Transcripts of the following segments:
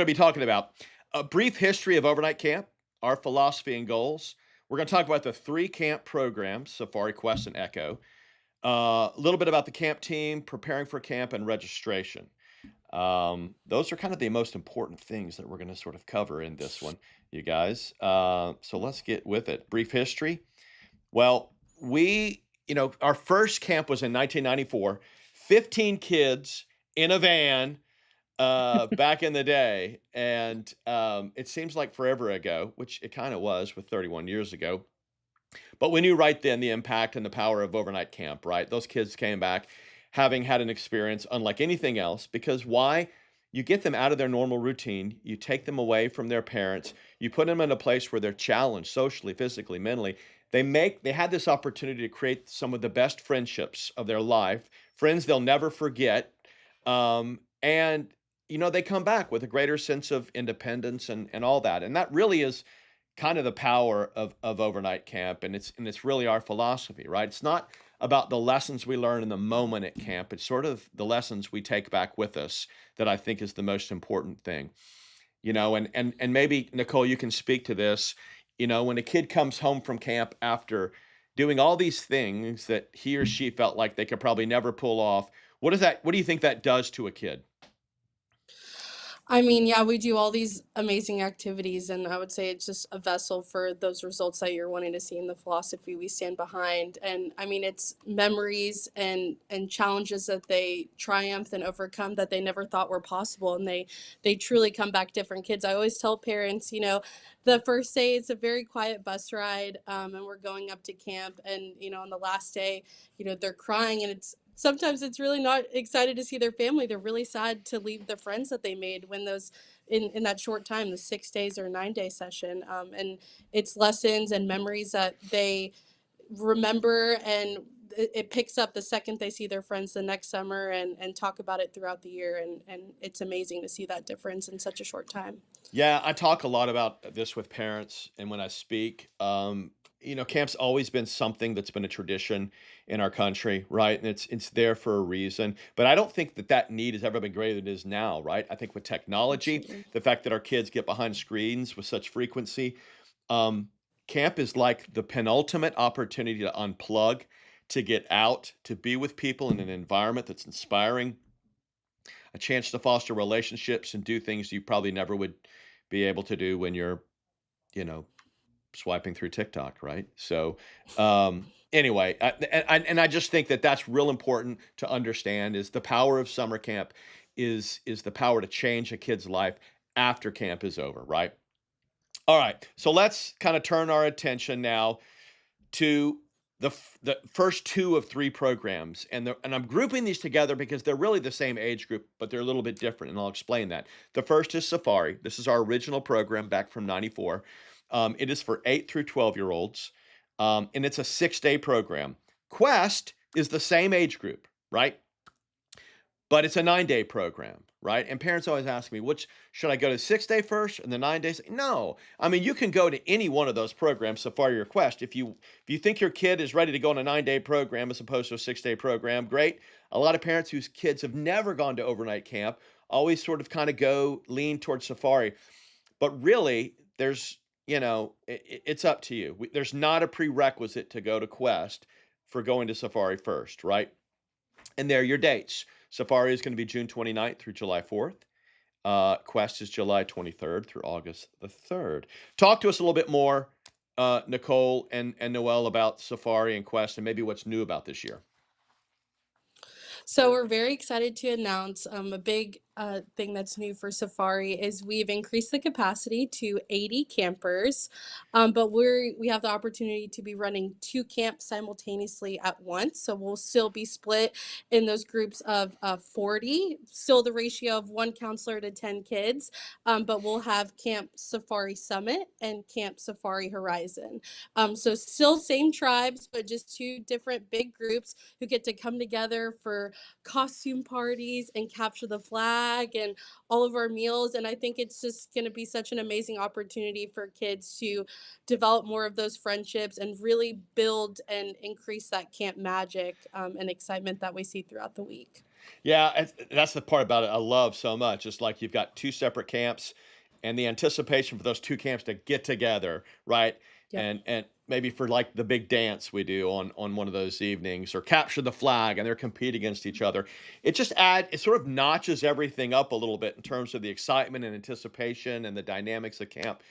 Going to be talking about a brief history of overnight camp, our philosophy and goals. We're going to talk about the three camp programs, Safari, Quest, and Echo. A little bit about the camp team, preparing for camp, and registration. Those are kind of the most important things that we're going to sort of cover in this one, you guys. So let's get with it. Brief history. Well, our first camp was in 1994, 15 kids in a van back in the day. And it seems like forever ago, which it kind of was with 31 years ago. But we knew right then the impact and the power of overnight camp, right? Those kids came back having had an experience unlike anything else because why? You get them out of their normal routine, you take them away from their parents, you put them in a place where they're challenged socially, physically, mentally. They had this opportunity to create some of the best friendships of their life, friends they'll never forget. And they come back with a greater sense of independence and all that. And that really is kind of the power of overnight camp, and it's really our philosophy, right? It's not about the lessons we learn in the moment at camp. It's sort of the lessons we take back with us that I think is the most important thing. And maybe Nicole, you can speak to this. When a kid comes home from camp after doing all these things that he or she felt like they could probably never pull off, what do you think that does to a kid? I mean, yeah, we do all these amazing activities, and I would say it's just a vessel for those results that you're wanting to see in the philosophy we stand behind. And I mean, it's memories and challenges that they triumph and overcome that they never thought were possible, and they truly come back different kids. I always tell parents, the first day it's a very quiet bus ride, and we're going up to camp, and on the last day, they're crying, and sometimes it's really not excited to see their family. They're really sad to leave the friends that they made when those in that short time, the 6 days or 9 day session. And it's lessons and memories that they remember, and it picks up the second they see their friends the next summer, and talk about it throughout the year. And it's amazing to see that difference in such a short time. Yeah, I talk a lot about this with parents and when I speak. Camp's always been something that's been a tradition in our country, right? And it's there for a reason. But I don't think that need has ever been greater than it is now, right? I think with technology, Absolutely. the fact that our kids get behind screens with such frequency, um, camp is like the penultimate opportunity to unplug, to get out, to be with people in an environment that's inspiring, a chance to foster relationships and do things you probably never would be able to do when you're, you know, swiping through TikTok, right? So, anyway, and I just think that that's real important to understand is the power of summer camp is the power to change a kid's life after camp is over, right? All right, so let's kind of turn our attention now to the first two of three programs, and I'm grouping these together because they're really the same age group, but they're a little bit different, and I'll explain that. The first is Safari. This is our original program back from '94. It is for 8 through 12 year olds, and it's a 6 day program. Quest is the same age group, right? But it's a 9 day program, right? And parents always ask me, which should I go to 6 day first and the 9 days? No, I mean you can go to any one of those programs, Safari or Quest. If you think your kid is ready to go on a 9 day program as opposed to a 6 day program, great. A lot of parents whose kids have never gone to overnight camp always sort of kind of go lean towards Safari, but really it's up to you. There's not a prerequisite to go to Quest for going to Safari first, right? And there are your dates. Safari is going to be June 29th through July 4th. Quest is July 23rd through August the 3rd. Talk to us a little bit more, Nicole and Noel, about Safari and Quest and maybe what's new about this year. So we're very excited to announce a big thing that's new for Safari is we've increased the capacity to 80 campers, but we have the opportunity to be running two camps simultaneously at once. So we'll still be split in those groups of 40, still the ratio of one counselor to 10 kids, but we'll have Camp Safari Summit and Camp Safari Horizon. So still same tribes, but just two different big groups who get to come together for costume parties and capture the flag and all of our meals. And I think it's just going to be such an amazing opportunity for kids to develop more of those friendships and really build and increase that camp magic and excitement that we see throughout the week. Yeah, that's the part about it I love so much. It's like you've got 2 separate camps and the anticipation for those 2 camps to get together, right? Yep. And maybe for, like, the big dance we do on one of those evenings or capture the flag and they're competing against each other. It sort of notches everything up a little bit in terms of the excitement and anticipation and the dynamics of camp.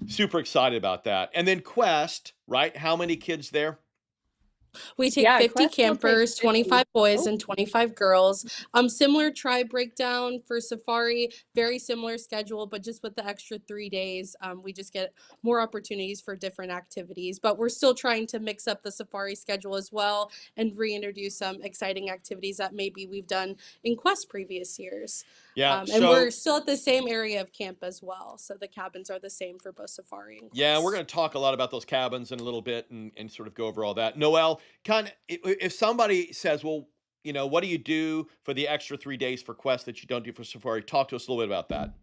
Super excited about that. And then Quest, right? How many kids there? We take Yeah, 50 Quest will take campers, 50. 25 boys Oh, and 25 girls. Similar tribe breakdown for safari, very similar schedule, but just with the extra 3 days, we just get more opportunities for different activities. But we're still trying to mix up the safari schedule as well and reintroduce some exciting activities that maybe we've done in Quest previous years. Yeah, And we're so still at the same area of camp as well. So the cabins are the same for both safari and yeah, we're Quest. going to talk a lot about those cabins in a little bit and sort of go over all that. Noel, kind of, if somebody says, well, what do you do for the extra 3 days for Quest that you don't do for Safari? Talk to us a little bit about that.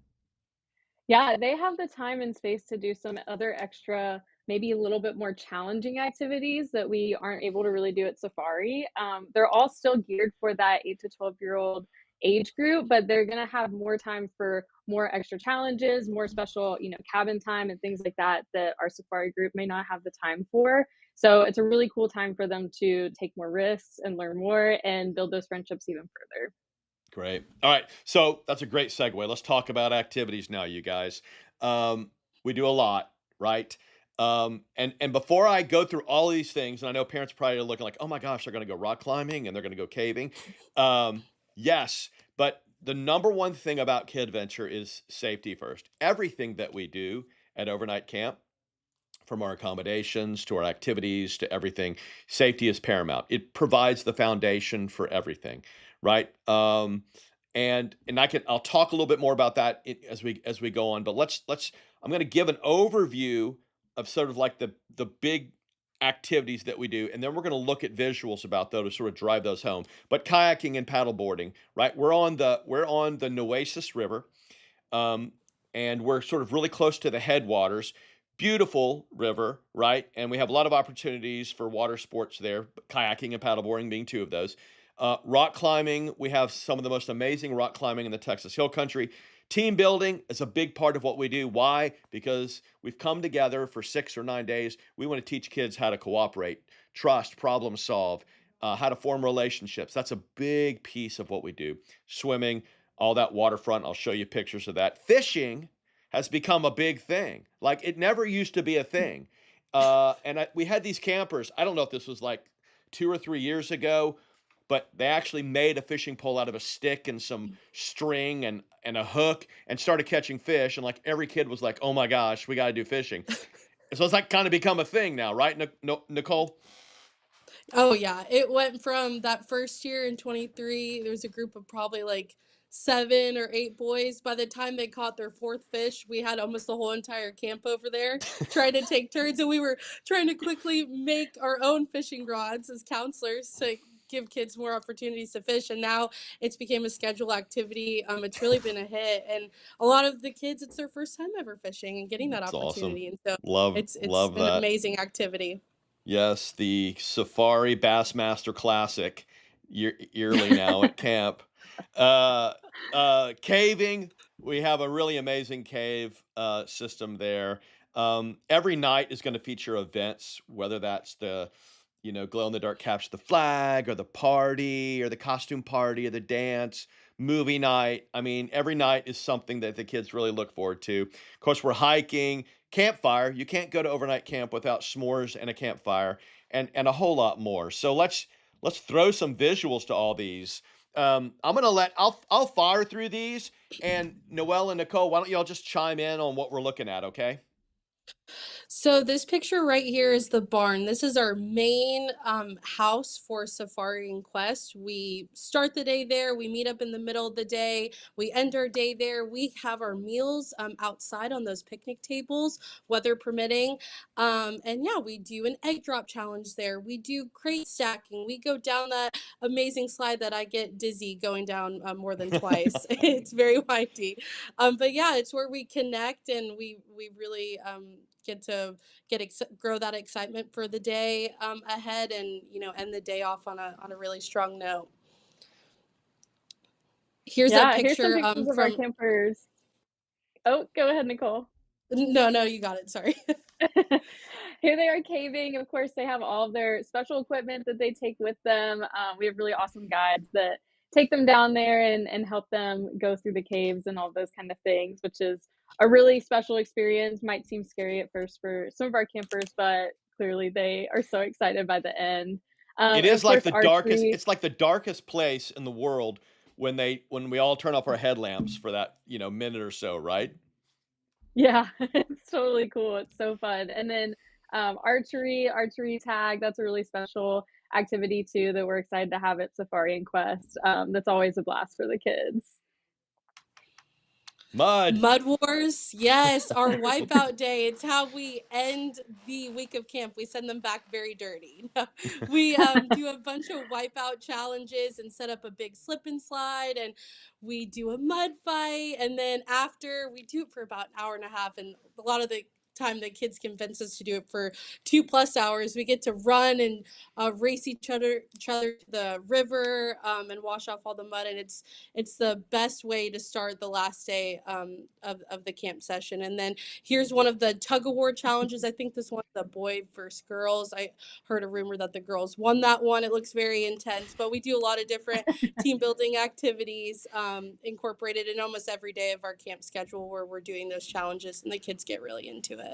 yeah, they have the time and space to do some other extra, maybe a little bit more challenging activities that we aren't able to really do at Safari. They're all still geared for that 8 to 12-year-old age group, but they're gonna have more time for more extra challenges, more special, cabin time and things like that that our Safari group may not have the time for. So it's a really cool time for them to take more risks and learn more and build those friendships even further. Great. All right. So that's a great segue. Let's talk about activities now, you guys. We do a lot, right? And before I go through all these things, and I know parents probably are looking like, oh my gosh, they're going to go rock climbing and they're going to go caving. Yes, but the number one thing about Kidventure is safety first. Everything that we do at overnight camp, from our accommodations to our activities to everything, safety is paramount. It provides the foundation for everything, right? And I'll talk a little bit more about that as we go on. But let's I'm going to give an overview of sort of like the big activities that we do, and then we're going to look at visuals about those to sort of drive those home. But kayaking and paddleboarding, right? We're on the Nueces River, um, and we're sort of really close to the headwaters. Beautiful river, right? And we have a lot of opportunities for water sports there, kayaking and paddleboarding being two of those. Rock climbing, we have some of the most amazing rock climbing in the Texas Hill Country. Team building is a big part of what we do. Why? Because we've come together for 6 or 9 days. We want to teach kids how to cooperate, trust, problem solve, how to form relationships. That's a big piece of what we do. Swimming, all that waterfront. I'll show you pictures of that. Fishing has become a big thing. Like it never used to be a thing. We had these campers. I don't know if this was like 2 or 3 years ago, but they actually made a fishing pole out of a stick and some string and a hook and started catching fish. And like every kid was like, "Oh my gosh, we got to do fishing." So it's like kind of become a thing now, right, Nicole? Oh yeah, it went from that first year in 23, there was a group of probably like 7 or 8 boys. By the time they caught their 4th fish, we had almost the whole entire camp over there trying to take turns, and we were trying to quickly make our own fishing rods as counselors to give kids more opportunities to fish, and now it's became a scheduled activity. It's really been a hit, and a lot of the kids, it's their first time ever fishing and getting that It's awesome. opportunity, and so Love it's love an that. amazing activity. Yes, the Safari Bassmaster Classic yearly now at camp. Uh, Caving, we have a really amazing cave system there. Every night is going to feature events, whether that's the glow in the dark capture the flag or the party or the costume party or the dance, movie night. I mean, every night is something that the kids really look forward to. Of course, we're hiking, campfire. You can't go to overnight camp without s'mores and a campfire and a whole lot more. So let's throw some visuals to all these. I'll fire through these, and Noelle and Nicole, why don't y'all just chime in on what we're looking at, okay? So this picture right here is the barn. This is our main house for Safari and Quest. We start the day there. We meet up in the middle of the day. We end our day there. We have our meals outside on those picnic tables, weather permitting. And yeah, we do an egg drop challenge there. We do crate stacking. We go down that amazing slide that I get dizzy going down more than twice. It's very windy. But yeah, it's where we connect and we really get to grow that excitement for the day ahead, and end the day off on a really strong note. Here's a Yeah, here's some picture pictures of our from campers. Oh, go ahead, Nicole. no, no, you got it. Sorry. Here they are caving. Of course, they have all of their special equipment that they take with them. We have really awesome guides that take them down there and help them go through the caves and all those kind of things, which is a really special experience. Might seem scary at first for some of our campers, but clearly they are so excited by the end. It And is of like course, the darkest archery. it's like the darkest place in the world when we all turn off our headlamps for that, minute or so, right? Yeah, it's totally cool. It's so fun. And then archery tag, that's a really special activity too that we're excited to have at Safari and Quest. That's always a blast for the kids. Mud. Mud Wars, yes, our wipeout day. It's how we end the week of camp. We send them back very dirty. We do a bunch of wipeout challenges and set up a big slip and slide, and we do a mud fight. And then after, we do it for about an hour and a half, and a lot of the time the kids convince us to do it for 2+ hours. We get to run and race each other to the river and wash off all the mud, and it's the best way to start the last day of the camp session. And then here's one of the tug of war challenges. I think this one, the boy versus girls. I heard a rumor that the girls won that one. It looks very intense, but we do a lot of different team building activities incorporated in almost every day of our camp schedule where we're doing those challenges, and the kids get really into it.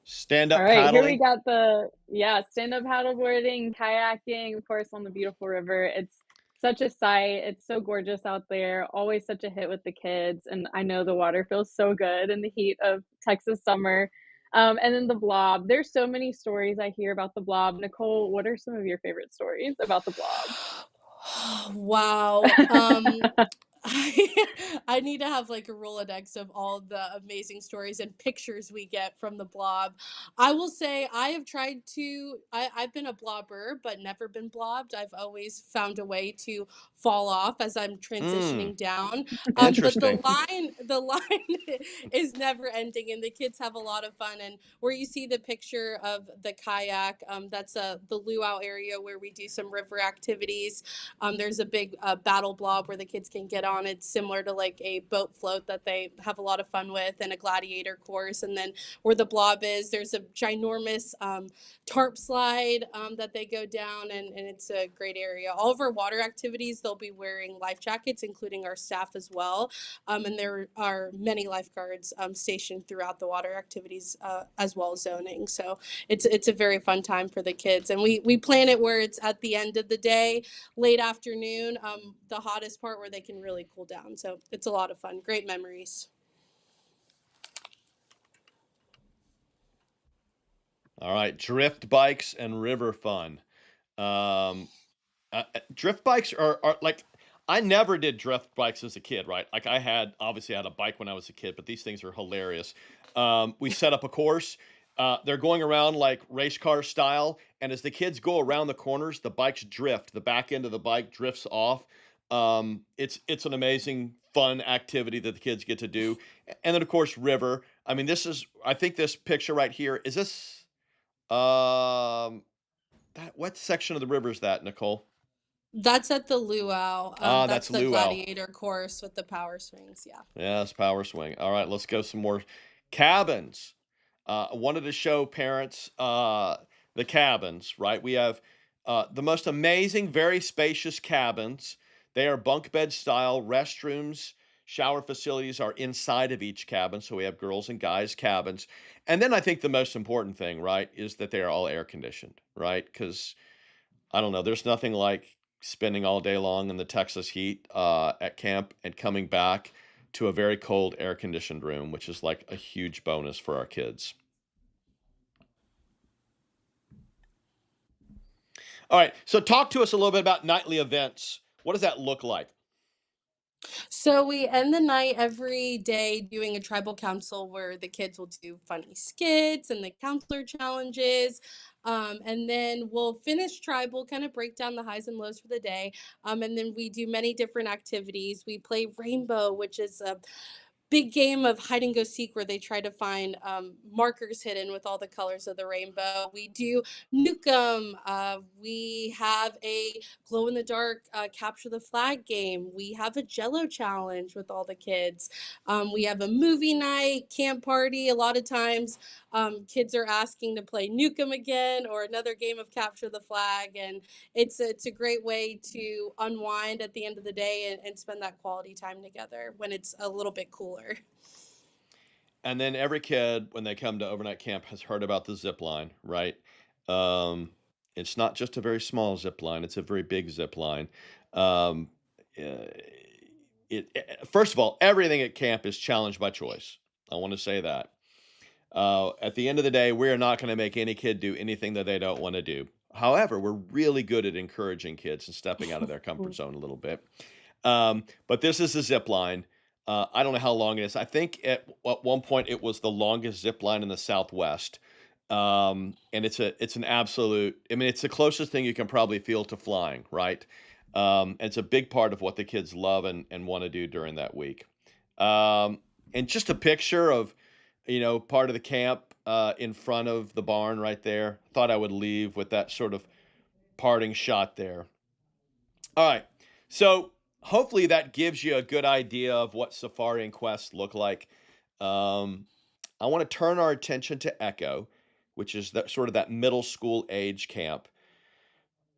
Stand All up right, here we paddling. got the yeah, stand-up paddleboarding, kayaking, of course, on the beautiful river. It's such a sight. It's so gorgeous out there. Always such a hit with the kids, and I know the water feels so good in the heat of Texas summer. And then the blob. There's so many stories I hear about the blob. Nicole, what are some of your favorite stories about the blob? Wow. I need to have like a Rolodex of all the amazing stories and pictures we get from the blob. I will say I have tried to, I've been a blobber, but never been blobbed. I've always found a way to fall off as I'm Mm, transitioning down. But the interesting. line is never ending, and the kids have a lot of fun. And where you see the picture of the kayak, that's the luau area where we do some river activities. There's a big battle blob where the kids can get on. It's similar to like a boat float that they have a lot of fun with, and a gladiator course. And then where the blob is, there's a ginormous tarp slide that they go down, and it's a great area. All of our water activities, they'll be wearing life jackets, including our staff as well. And there are many lifeguards stationed throughout the water activities as well as zoning. So it's a very fun time for the kids, and we plan it where it's at the end of the day, late afternoon, the hottest part where they can really cool down. So it's a lot of fun. Great memories. All right, drift bikes and river fun. Um, drift bikes are like I never did drift bikes as a kid, right? Like obviously I had a bike when I was a kid, but these things are hilarious. We set up a course. They're going around like race car style, and as the kids go around the corners, the bikes drift. The back end of the bike drifts off. It's an amazing, fun activity that the kids get to do. And then of course river. I mean, I think this picture right here is this. Um, what section of the river is that, Nicole? That's at the luau. That's That's the luau. gladiator course with the power swings. Yeah. Yes, power swing. All right, let's go some more cabins. I wanted to show parents the cabins, right? We have the most amazing, very spacious cabins. They are bunk bed style. Restrooms, shower facilities are inside of each cabin. So we have girls and guys cabins. And then I think the most important thing, right, is that they are all air conditioned, right? Because I don't know. There's nothing like spending all day long in the Texas heat at camp and coming back to a very cold air conditioned room, which is like a huge bonus for our kids. All right. So, talk to us a little bit about nightly events. What does that look like? So we end the night every day doing a tribal council where the kids will do funny skits and the counselor challenges. And then we'll finish tribal, kind of break down the highs and lows for the day. And then we do many different activities. We play Rainbow, which is a big game of hide and go seek where they try to find markers hidden with all the colors of the rainbow. We do Nukem. We have a glow in the dark capture the flag game. We have a Jello challenge with all the kids. We have a movie night, camp party. A lot of times, kids are asking to play Nukem again or another game of capture the flag, and it's a great way to unwind at the end of the day and spend that quality time together when it's a little bit cooler. And then every kid, when they come to overnight camp, has heard about the zip line, right? Um, it's not just a very small zip line; it's a very big zip line. Um, uh, First of all, everything at camp is challenged by choice. I want to say that. At the end of the day, we are not going to make any kid do anything that they don't want to do. However, we're really good at encouraging kids and stepping out of their comfort zone a little bit. But this is a zip line. I don't know how long it is. I think at one point it was the longest zip line in the Southwest. And it's an absolute. I mean, it's the closest thing you can probably feel to flying, right? It's a big part of what the kids love and want to do during that week. And just a picture of, part of the camp in front of the barn right there. Thought I would leave with that sort of parting shot there. All right. So hopefully that gives you a good idea of what Safari and Quest look like. Um, I want to turn our attention to Echo, which is that sort of that middle school age camp.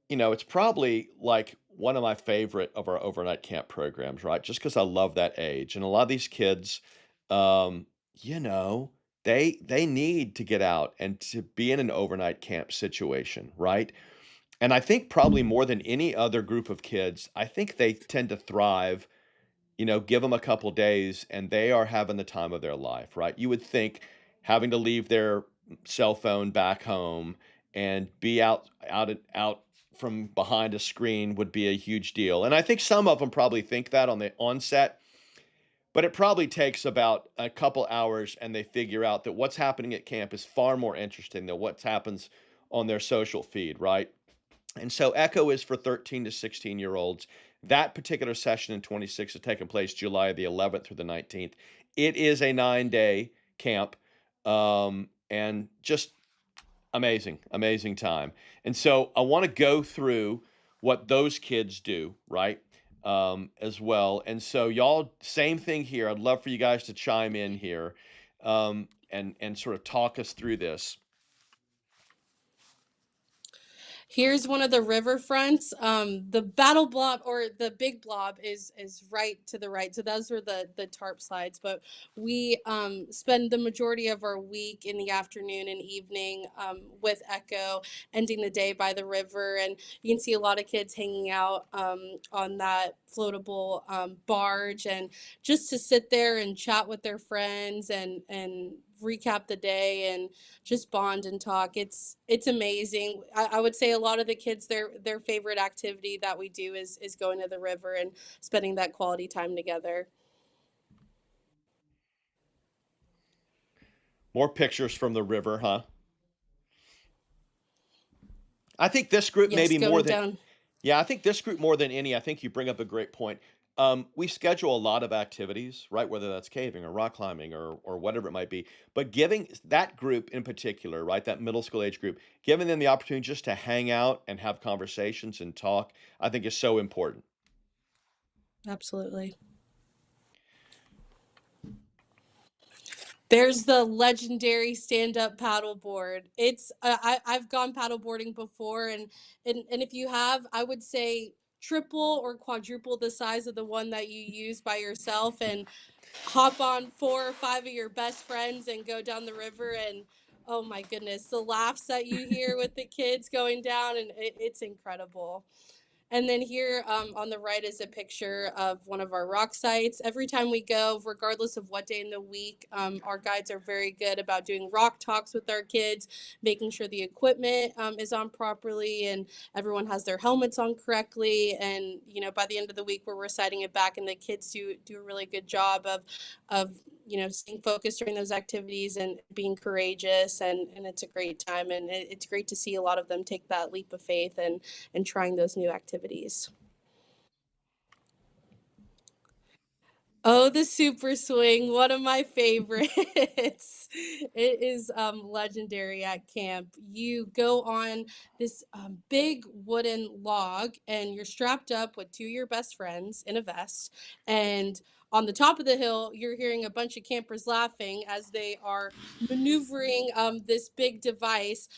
It's probably like one of my favorite of our overnight camp programs, right? Just because I love that age. And a lot of these kids, um, you know, they need to get out and to be in an overnight camp situation, right? And I think probably more than any other group of kids, I think they tend to thrive. Give them a couple days and they are having the time of their life, right? You would think having to leave their cell phone back home and be out from behind a screen would be a huge deal. And I think some of them probably think that on the onset, but it probably takes about a couple hours and they figure out that what's happening at camp is far more interesting than what happens on their social feed, right? And so Echo is for 13 to 16-year-olds. That particular session in 26 is taking place July the 11th through the 19th. It is a 9-day camp, and just amazing, amazing time. And so I want to go through what those kids do, right? As well. And so y'all, same thing here. I'd love for you guys to chime in here, and sort of talk us through this. Here's one of the riverfronts. The battle blob or the big blob is right to the right. So those were the tarp slides. But we spend the majority of our week in the afternoon and evening with Echo, ending the day by the river, and you can see a lot of kids hanging out on that floatable barge, and just to sit there and chat with their friends and recap the day and just bond and talk. It's amazing. I would say a lot of the kids their favorite activity that we do is going to the river and spending that quality time together. More pictures from the river, huh? I think this group Yes, maybe more going than down. Yeah, I think this group more than any, I think you bring up a great point. We schedule a lot of activities, right? Whether that's caving or rock climbing or whatever it might be. But giving that group in particular, right, that middle school age group, giving them the opportunity just to hang out and have conversations and talk, I think is so important. Absolutely. There's the legendary stand-up paddleboard. It's I've gone paddleboarding before, and if you have, I would say triple or quadruple the size of the one that you use by yourself, and hop on 4 or 5 of your best friends and go down the river, and oh my goodness, the laughs that you hear with the kids going down, and it's incredible. And then here on the right is a picture of one of our rock sites. Every time we go, regardless of what day in the week, our guides are very good about doing rock talks with our kids, making sure the equipment is on properly and everyone has their helmets on correctly. And by the end of the week, we're reciting it back, and the kids do a really good job of staying focused during those activities and being courageous, and it's a great time, and it's great to see a lot of them take that leap of faith and trying those new activities. Oh, the super swing, one of my favorites. It is legendary at camp. You go on this big wooden log and you're strapped up with two of your best friends in a vest. And on the top of the hill, you're hearing a bunch of campers laughing as they are maneuvering this big device,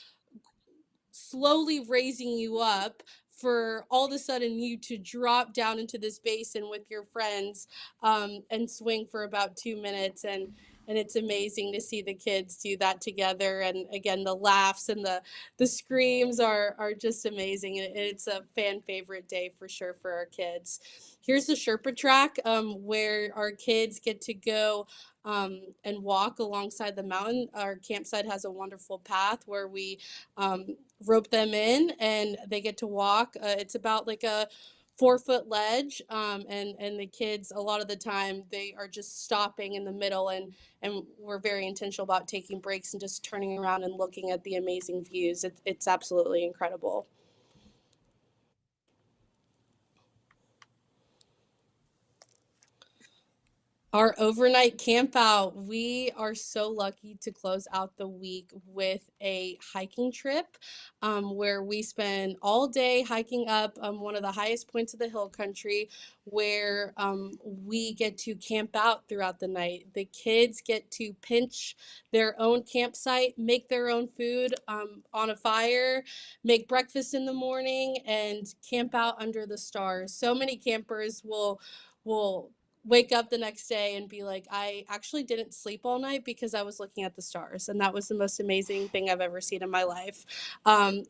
slowly raising you up for all of a sudden you to drop down into this basin with your friends and swing for about 2 minutes, and it's amazing to see the kids do that together, and again the laughs and the screams are just amazing, and it's a fan favorite day for sure for our kids. Here's the Sherpa track where our kids get to go and walk alongside the mountain. Our campsite has a wonderful path where we um, rope them in and they get to walk. It's about like a 4 foot ledge, and the kids a lot of the time they are just stopping in the middle, and we're very intentional about taking breaks and just turning around and looking at the amazing views. It's absolutely incredible. Our overnight camp out, we are so lucky to close out the week with a hiking trip where we spend all day hiking up one of the highest points of the hill country where we get to camp out throughout the night. The kids get to pinch their own campsite, make their own food on a fire, make breakfast in the morning, and camp out under the stars. So many campers will wake up the next day and be like, I actually didn't sleep all night because I was looking at the stars. And that was the most amazing thing I've ever seen in my life.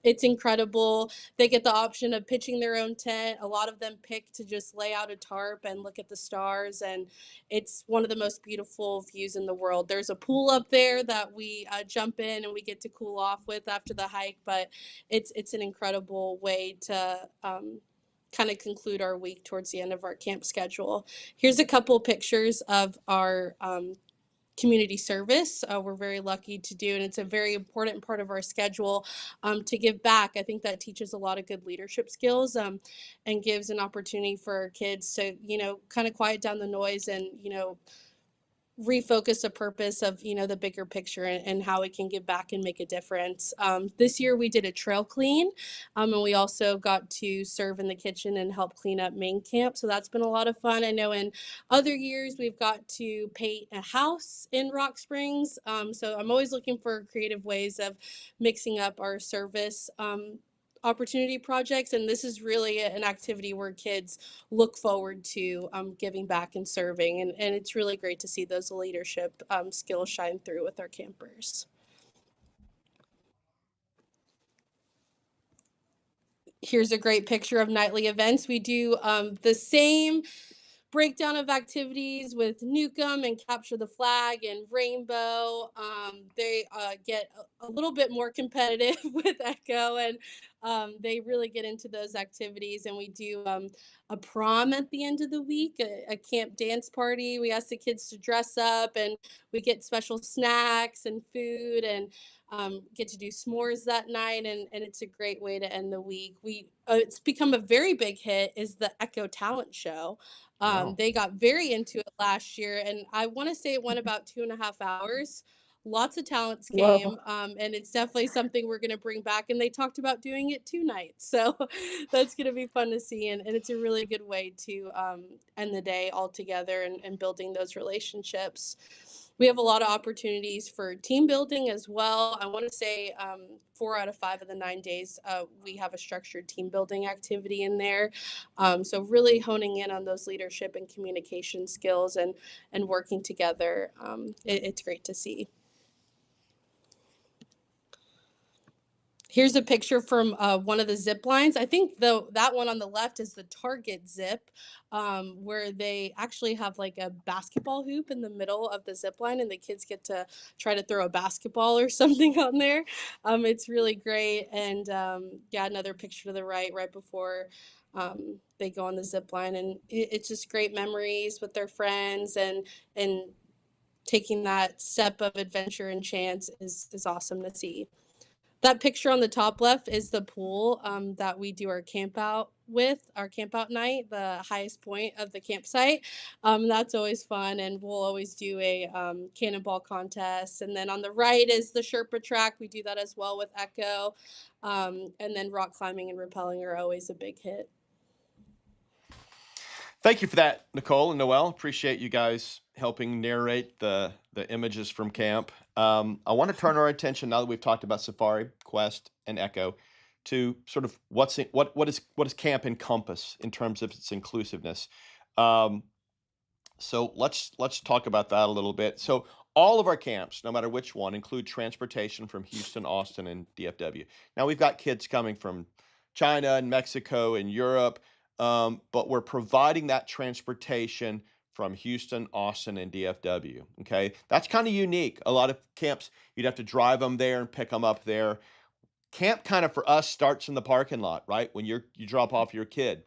It's incredible. They get the option of pitching their own tent. A lot of them pick to just lay out a tarp and look at the stars. And it's one of the most beautiful views in the world. There's a pool up there that we jump in and we get to cool off with after the hike. But it's an incredible way to kind of conclude our week towards the end of our camp schedule. Here's a couple pictures of our community service. We're very lucky to do, and it's a very important part of our schedule to give back. I think that teaches a lot of good leadership skills and gives an opportunity for our kids to, kind of quiet down the noise and, refocus the purpose of the bigger picture and how it can give back and make a difference. This year we did a trail clean, and we also got to serve in the kitchen and help clean up main camp, so that's been a lot of fun. I know in other years we've got to paint a house in Rock Springs, so I'm always looking for creative ways of mixing up our service opportunity projects, and this is really an activity where kids look forward to giving back and serving, and it's really great to see those leadership skills shine through with our campers. Here's a great picture of nightly events. We do the same breakdown of activities with Newcomb and Capture the Flag and Rainbow. They get a little bit more competitive with Echo, and they really get into those activities. And we do a prom at the end of the week, a camp dance party. We ask the kids to dress up, and we get special snacks and food, and get to do s'mores that night, and it's a great way to end the week. It's become a very big hit is the Echo Talent Show. Wow. They got very into it last year, and I want to say it went about 2.5 hours. Lots of talents Whoa. came, and it's definitely something we're going to bring back. And they talked about doing it 2 nights, so that's going to be fun to see. And it's a really good way to end the day all together and building those relationships. We have a lot of opportunities for team building as well. I want to say 4 out of 5 of the 9 days we have a structured team building activity in there. So really honing in on those leadership and communication skills and working together. It's great to see. Here's a picture from one of the zip lines. I think that one on the left is the Target zip, where they actually have like a basketball hoop in the middle of the zip line, and the kids get to try to throw a basketball or something on there. It's really great. And yeah, another picture to the right before they go on the zip line, and it's just great memories with their friends, and taking that step of adventure and chance is awesome to see. That picture on the top left is the pool, that we do our camp out night, the highest point of the campsite. That's always fun, and we'll always do a, cannonball contest, and then on the right is the Sherpa track, we do that as well with Echo, and then rock climbing and rappelling are always a big hit. Thank you for that, Nicole and Noel. Appreciate you guys helping narrate the images from camp. I want to turn our attention now that we've talked about Safari, Quest, and Echo to sort of what does camp encompass in terms of its inclusiveness. Um, so let's talk about that a little bit. So all of our camps, no matter which one, include transportation from Houston, Austin, and DFW. Now we've got kids coming from China and Mexico and Europe, but we're providing that transportation from Houston, Austin, and DFW. Okay, that's kind of unique. A lot of camps you'd have to drive them there and pick them up there. Camp kind of for us starts in the parking lot, right? When you drop off your kid.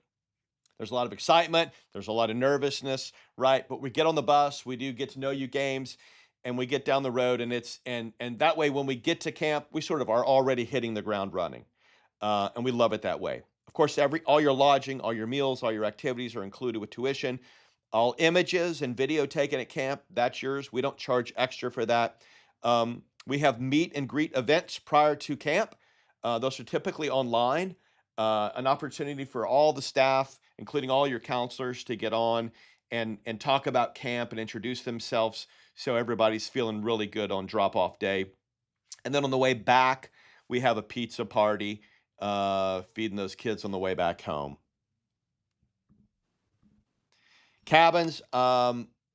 There's a lot of excitement, there's a lot of nervousness, right? But we get on the bus, we do get to know you games, and we get down the road, and and that way when we get to camp, we sort of are already hitting the ground running. And we love it that way. Of course, all your lodging, all your meals, all your activities are included with tuition. All images and video taken at camp, that's yours. We don't charge extra for that. We have meet and greet events prior to camp. Those are typically online. An opportunity for all the staff, including all your counselors, to get on and talk about camp and introduce themselves, so everybody's feeling really good on drop off day. And then on the way back, we have a pizza party, feeding those kids on the way back home. Cabins,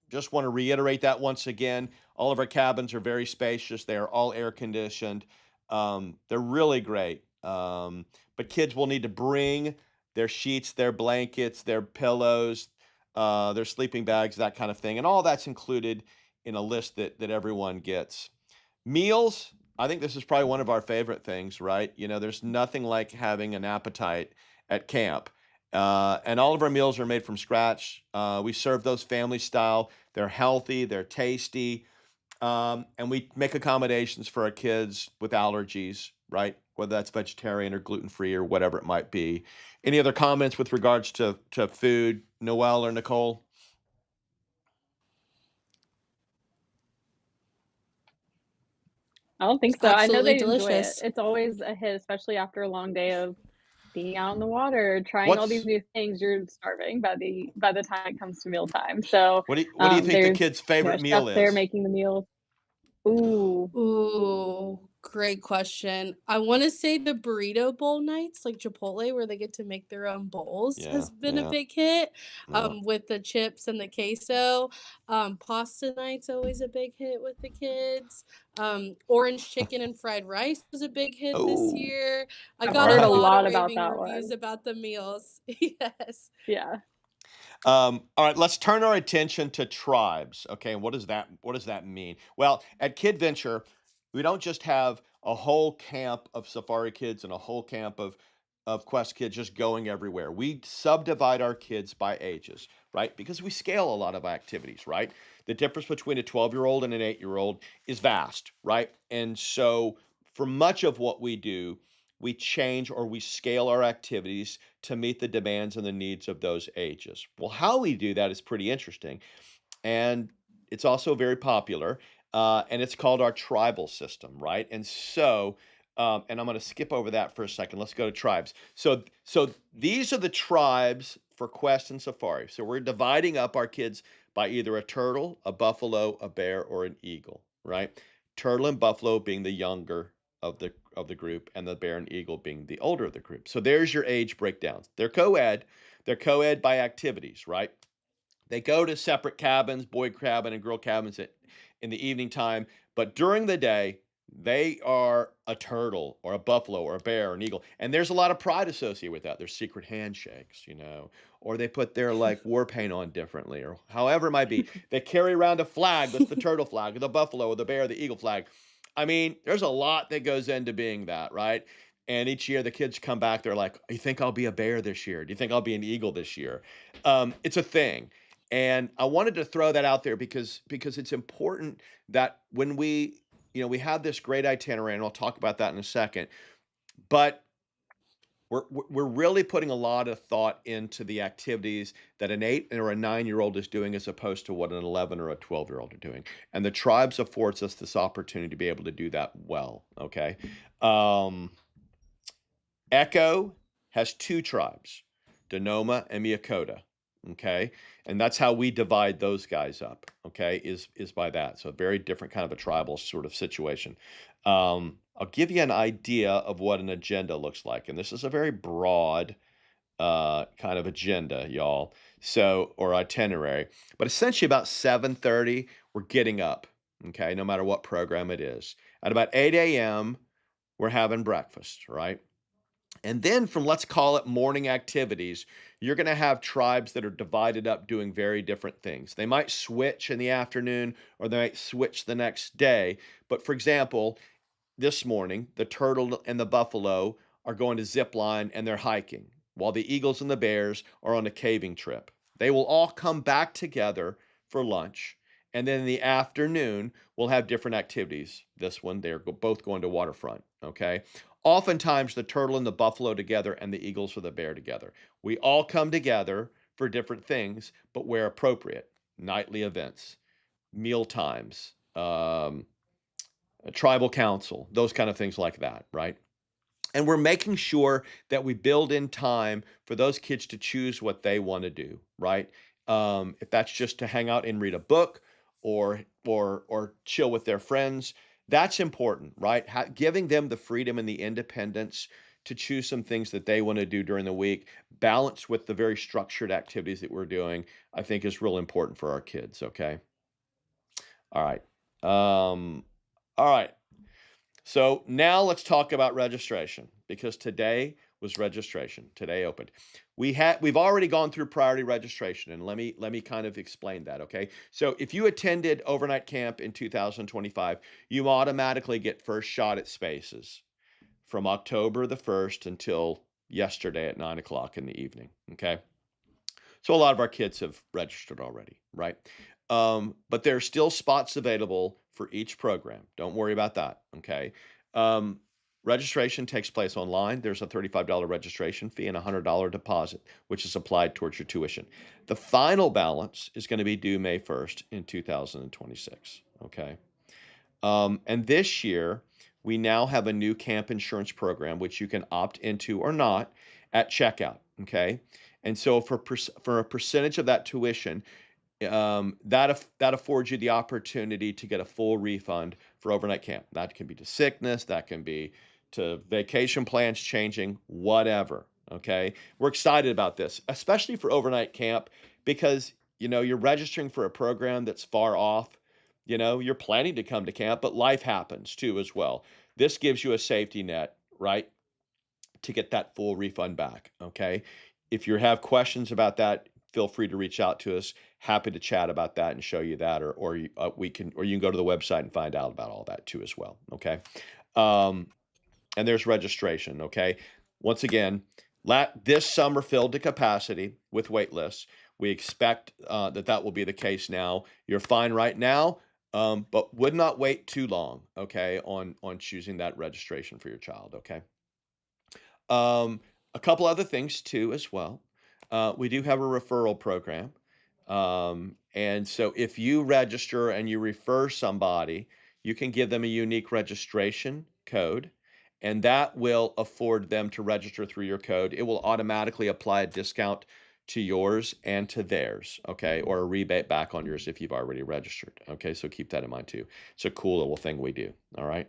just want to reiterate that once again. All of our cabins are very spacious. They are all air conditioned. They're really great. But kids will need to bring their sheets, their blankets, their pillows, their sleeping bags, that kind of thing. And all that's included in a list that everyone gets. Meals, I think this is probably one of our favorite things, right? You know, there's nothing like having an appetite at camp. And all of our meals are made from scratch. We serve those family style. They're healthy, they're tasty, and we make accommodations for our kids with allergies, right? Whether that's vegetarian or gluten free or whatever it might be. Any other comments with regards to food, Noel or Nicole? I don't think so. I know Absolutely they enjoy it. delicious. It's always a hit, especially after a long day of being out in the water, trying all these What's new things. You're starving by the time it comes to mealtime. So, what do you think the there's, kids' favorite a chef meal there is? making the meals. Ooh, Ooh, great question. I wanna say the burrito bowl nights, like Chipotle, where they get to make their own bowls, Yeah, has been a yeah, big hit, yeah. with the chips and the queso. Pasta night's always a big hit with the kids. Orange chicken and fried rice was a big hit this Oh, year. I I've all got a heard a right. lot of lot about raving that reviews one. about the meals. Yes. Yeah. All right, let's turn our attention to tribes. Okay, what does that mean? Well, at Kidventure, we don't just have a whole camp of safari kids and a whole camp of quest kids just going everywhere. We subdivide our kids by ages, right? Because we scale a lot of activities, right? The difference between a 12-year-old and an 8-year-old is vast, right? And so for much of what we do, we change or we scale our activities to meet the demands and the needs of those ages. Well, how we do that is pretty interesting. And it's also very popular. And it's called our tribal system, right? And I'm going to skip over that for a second. Let's go to tribes. So these are the tribes for Quest and Safari. So we're dividing up our kids by either a turtle, a buffalo, a bear, or an eagle, right? Turtle and buffalo being the younger of the group, and the bear and eagle being the older of the group. So there's your age breakdowns. They're co-ed. They're co-ed by activities, right? They go to separate cabins, boy cabin and girl cabins in the evening time, but during the day, they are a turtle or a buffalo or a bear or an eagle. And there's a lot of pride associated with that. There's secret handshakes, or they put their like war paint on differently, or however it might be. They carry around a flag that's the turtle flag, or the buffalo, or the bear, or the eagle flag. I mean, there's a lot that goes into being that, right? And each year the kids come back, they're like, "You think I'll be a bear this year? Do you think I'll be an eagle this year?" It's a thing. And I wanted to throw that out there because it's important that when we we have this great itinerary, and I'll talk about that in a second. But we're really putting a lot of thought into the activities that an 8 or a 9-year-old is doing as opposed to what an 11 or a 12-year-old are doing. And the tribes affords us this opportunity to be able to do that well, okay? Um, Echo has 2 tribes, Denoma and Myakota, okay? And that's how we divide those guys up, okay, is by that. So a very different kind of a tribal sort of situation. I'll give you an idea of what an agenda looks like, and this is a very broad kind of agenda, y'all. So, or itinerary, but essentially about 7:30, we're getting up, okay, no matter what program it is. At about 8 a.m., we're having breakfast, right? And then from, let's call it, morning activities, you're going to have tribes that are divided up doing very different things. They might switch in the afternoon or they might switch the next day. But for example, this morning, the turtle and the buffalo are going to zip line and they're hiking, while the eagles and the bears are on a caving trip. They will all come back together for lunch. And then in the afternoon, we'll have different activities. This one, they're both going to waterfront. Okay. Oftentimes, the turtle and the buffalo together and the eagles or the bear together. We all come together for different things, but where appropriate. Nightly events, meal times, a tribal council, those kind of things like that, right? And we're making sure that we build in time for those kids to choose what they want to do, right? If that's just to hang out and read a book or chill with their friends, that's important, right? Giving them the freedom and the independence to choose some things that they want to do during the week, balanced with the very structured activities that we're doing, I think is real important for our kids. Okay. All right. All right. So now let's talk about registration, because today was registration. Today opened. We've already gone through priority registration, and let me kind of explain that, okay? So if you attended overnight camp in 2025, you automatically get first shot at spaces from October the 1st until yesterday at 9 o'clock in the evening, okay? So a lot of our kids have registered already, right? But there are still spots available for each program. Don't worry about that, okay? Um, Registration takes place online. There's a $35 registration fee and a $100 deposit, which is applied towards your tuition. The final balance is going to be due May 1st in 2026, okay? And this year, we now have a new camp insurance program, which you can opt into or not at checkout, okay? And so for a percentage of that tuition, that affords you the opportunity to get a full refund for overnight camp. That can be to sickness, that can be to vacation plans changing, whatever. Okay, we're excited about this, especially for overnight camp, because you're registering for a program that's far off. You're planning to come to camp, but life happens too as well. This gives you a safety net, right, to get that full refund back. Okay. If you have questions about that, feel free to reach out to us. Happy to chat about that and show you that, or you can go to the website and find out about all that too as well. Okay. Um, and there's registration. Okay. Once again, this summer filled to capacity with wait lists. We expect that will be the case now. You're fine right now, but would not wait too long. Okay, on choosing that registration for your child. Okay. Um, a couple other things too as well. We do have a referral program. And so if you register and you refer somebody, you can give them a unique registration code, and that will afford them to register through your code. It will automatically apply a discount to yours and to theirs, okay, or a rebate back on yours if you've already registered. Okay, so keep that in mind too. It's a cool little thing we do. All right.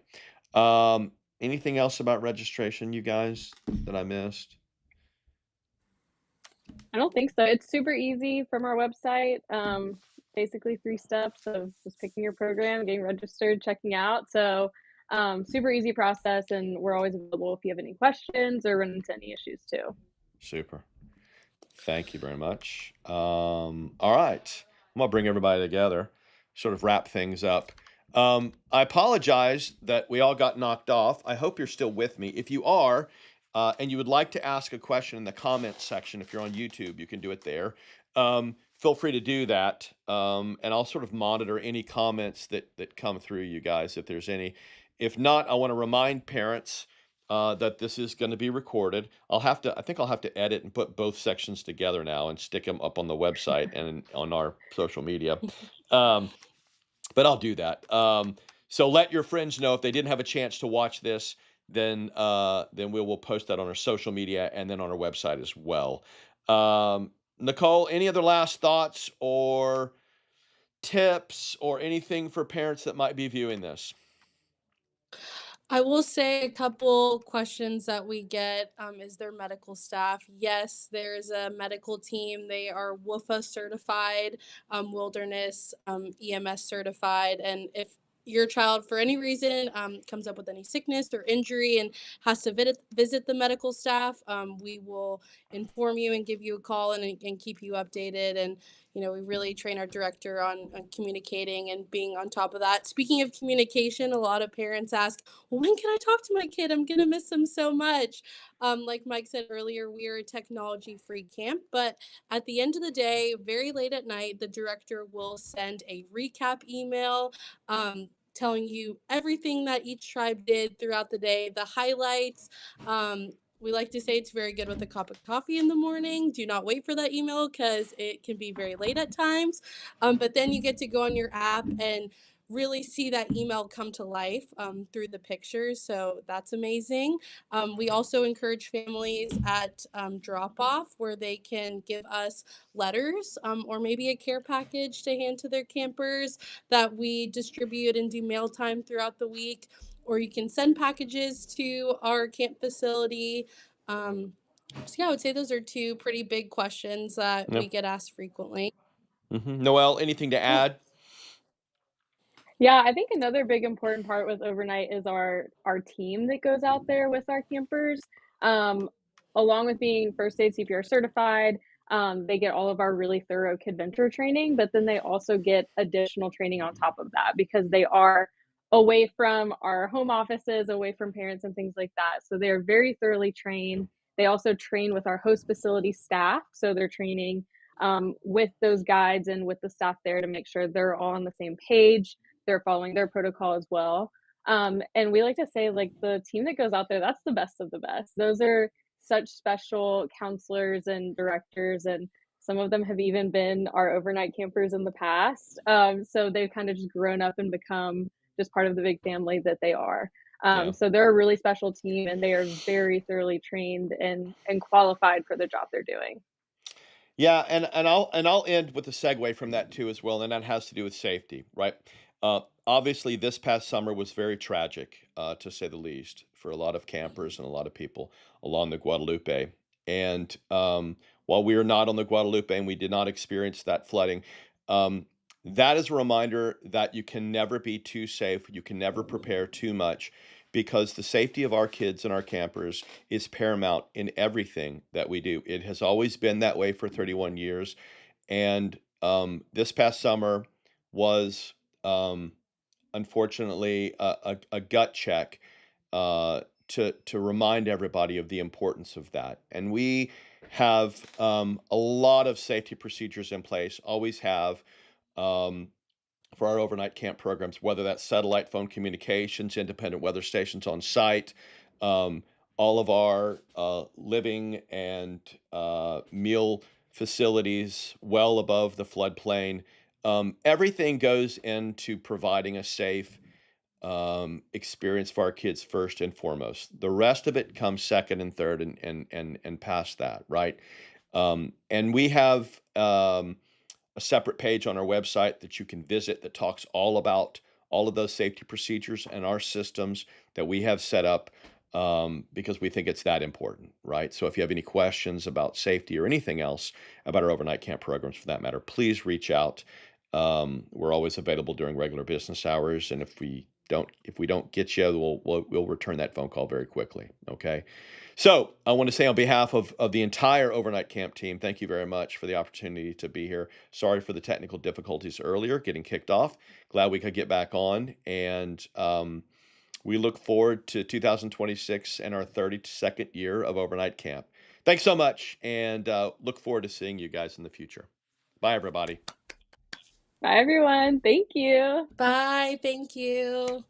Anything else about registration, you guys, that I missed? I don't think so. It's super easy from our website. Basically 3 steps of just picking your program, getting registered, checking out. So, super easy process, and we're always available if you have any questions or run into any issues too. Super. Thank you very much. All right. I'm gonna bring everybody together, sort of wrap things up. I apologize that we all got knocked off. I hope you're still with me. If you are, and you would like to ask a question in the comments section, if you're on YouTube, you can do it there. feel free to do that. And I'll sort of monitor any comments that come through, you guys, if there's any. If not, I want to remind parents that this is going to be recorded. I think I'll have to edit and put both sections together now and stick them up on the website and on our social media. Um, but I'll do that. So let your friends know if they didn't have a chance to watch this, then we will post that on our social media and then on our website as well. Um, Nicole, any other last thoughts or tips or anything for parents that might be viewing this? I will say a couple questions that we get, is there medical staff? Yes, there's a medical team. They are WUFA certified, wilderness, EMS certified. And if your child, for any reason, comes up with any sickness or injury and has to visit the medical staff, we will inform you and give you a call and keep you updated. And we really train our director on communicating and being on top of that. Speaking of communication, a lot of parents ask, well, when can I talk to my kid? I'm going to miss them so much. Like Mike said earlier, we are a technology free camp, but at the end of the day, very late at night, the director will send a recap email. Telling you everything that each tribe did throughout the day, the highlights. We like to say it's very good with a cup of coffee in the morning. Do not wait for that email because it can be very late at times. But then you get to go on your app and really see that email come to life through the pictures. So that's amazing. We also encourage families at drop off where they can give us letters or maybe a care package to hand to their campers that we distribute and do mail time throughout the week. Or you can send packages to our camp facility. So, yeah, I would say those are two pretty big questions that No. we get asked frequently. Noel, anything to Yeah. add? Yeah, I think another big important part with overnight is our team that goes out there with our campers. Um, Along with being first aid CPR certified, they get all of our really thorough Kidventure training, but then they also get additional training on top of that because they are away from our home offices, away from parents and things like that. So they are very thoroughly trained. They also train with our host facility staff, so they're training with those guides and with the staff there to make sure they're all on the same page, they're following their protocol as well. And we like to say, like, the team that goes out there, that's the best of the best. Those are such special counselors and directors, and some of them have even been our overnight campers in the past. So they've kind of just grown up and become just part of the big family that they are. Yeah. So they're a really special team, and they are very thoroughly trained and qualified for the job they're doing. Yeah, and I'll end with a segue from that too as well, and that has to do with safety, right? Obviously, this past summer was very tragic, to say the least, for a lot of campers and a lot of people along the Guadalupe. And while we are not on the Guadalupe and we did not experience that flooding, um, that is a reminder that you can never be too safe. You can never prepare too much because the safety of our kids and our campers is paramount in everything that we do. It has always been that way for 31 years. And this past summer was um, unfortunately a gut check to remind everybody of the importance of that. And we have a lot of safety procedures in place, always have. Um, for our overnight camp programs, whether that's satellite phone communications, independent weather stations on site, um, all of our living and meal facilities well above the floodplain. Everything goes into providing a safe experience for our kids first and foremost. The rest of it comes second and third and past that, right? And we have a separate page on our website that you can visit that talks all about all of those safety procedures and our systems that we have set up because we think it's that important, right? So if you have any questions about safety or anything else about our overnight camp programs for that matter, please reach out. We're always available during regular business hours, and if we don't get you, we'll return that phone call very quickly. Okay. So I want to say on behalf of the entire overnight camp team, thank you very much for the opportunity to be here. Sorry for the technical difficulties earlier, getting kicked off. Glad we could get back on, and we look forward to 2026 and our 32nd year of overnight camp. Thanks so much, and look forward to seeing you guys in the future. Bye, everybody. Bye, everyone. Thank you. Bye. Thank you.